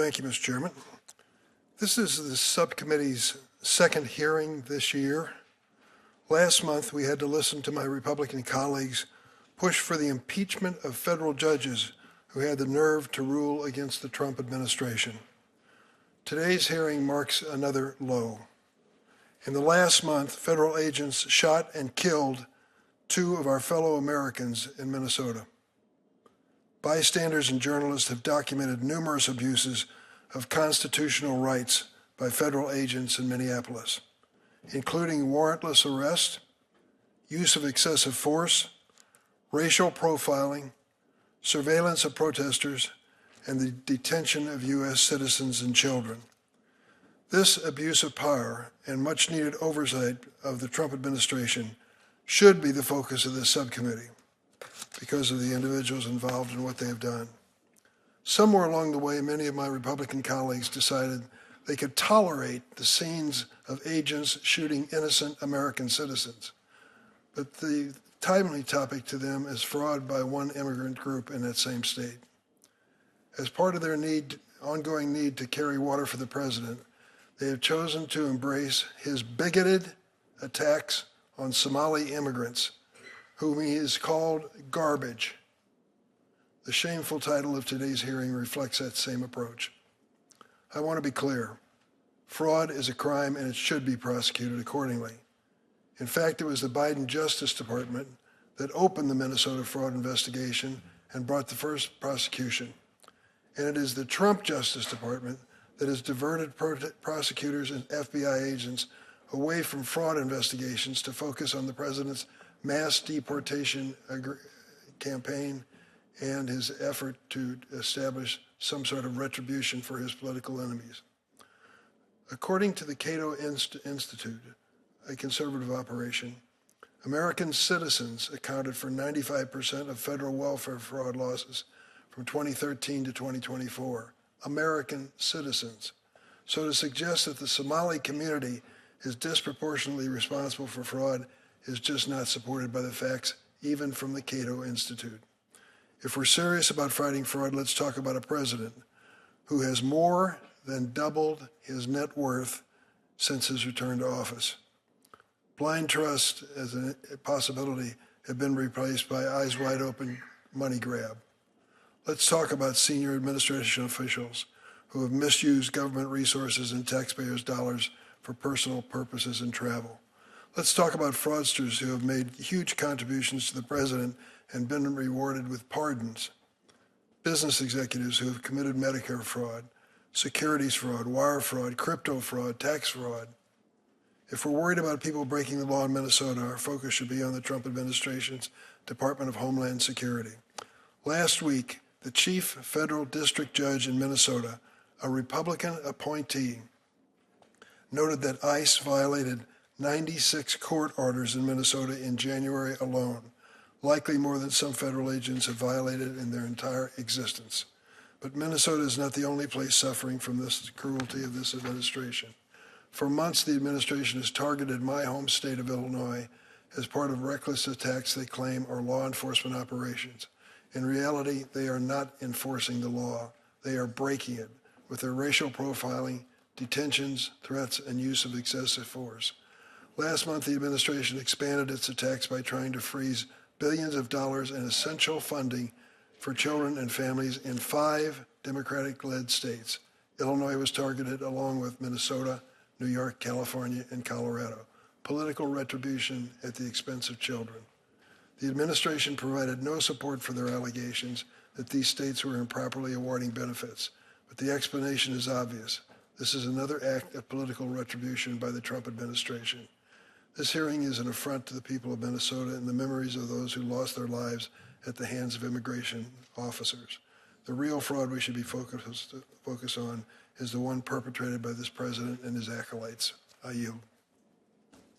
Thank you, Mr. Chairman. This is the subcommittee's second hearing this year. Last month, we had to listen to my Republican colleagues push for the impeachment of federal judges who had the nerve to rule against the Trump administration. Today's hearing marks another low. In the last month, federal agents shot and killed 2 of our fellow Americans in Minnesota. Bystanders and journalists have documented numerous abuses of constitutional rights by federal agents in Minneapolis, including warrantless arrest, use of excessive force, racial profiling, surveillance of protesters, and the detention of U.S. citizens and children. This abuse of power and much-needed oversight of the Trump administration should be the focus of this subcommittee because of the individuals involved in what they have done. Somewhere along the way, many of my Republican colleagues decided they could tolerate the scenes of agents shooting innocent American citizens. But the timely topic to them is fraud by one immigrant group in that same state. As part of their ongoing need to carry water for the president, they have chosen to embrace his bigoted attacks on Somali immigrants, whom he has called garbage. The shameful title of today's hearing reflects that same approach. I want to be clear. Fraud is a crime and it should be prosecuted accordingly. In fact, it was the Biden Justice Department that opened the Minnesota fraud investigation and brought the first prosecution. And it is the Trump Justice Department that has diverted prosecutors and FBI agents away from fraud investigations to focus on the president's mass deportation campaign and his effort to establish some sort of retribution for his political enemies. According to the Cato Institute, a conservative operation, American citizens accounted for 95% of federal welfare fraud losses from 2013 to 2024. American citizens. So to suggest that the Somali community is disproportionately responsible for fraud is just not supported by the facts, even from the Cato Institute. If we're serious about fighting fraud, let's talk about a president who has more than doubled his net worth since his return to office. Blind trust as a possibility have been replaced by eyes wide open money grab. Let's talk about senior administration officials who have misused government resources and taxpayers' dollars for personal purposes and travel. Let's talk about fraudsters who have made huge contributions to the president and been rewarded with pardons. Business executives who have committed Medicare fraud, securities fraud, wire fraud, crypto fraud, tax fraud. If we're worried about people breaking the law in Minnesota, our focus should be on the Trump administration's Department of Homeland Security. Last week, the chief federal district judge in Minnesota, a Republican appointee, noted that ICE violated 96 court orders in Minnesota in January alone, likely more than some federal agents have violated in their entire existence. But Minnesota is not the only place suffering from this cruelty of this administration. For months, the administration has targeted my home state of Illinois as part of reckless attacks they claim are law enforcement operations. In reality, they are not enforcing the law. They are breaking it with their racial profiling, detentions, threats, and use of excessive force. Last month, the administration expanded its attacks by trying to freeze billions of dollars in essential funding for children and families in 5 Democratic-led states. Illinois was targeted along with Minnesota, New York, California, and Colorado. Political retribution at the expense of children. The administration provided no support for their allegations that these states were improperly awarding benefits, but the explanation is obvious. This is another act of political retribution by the Trump administration. This hearing is an affront to the people of Minnesota and the memories of those who lost their lives at the hands of immigration officers. The real fraud we should be focused on is the one perpetrated by this president and his acolytes. I yield.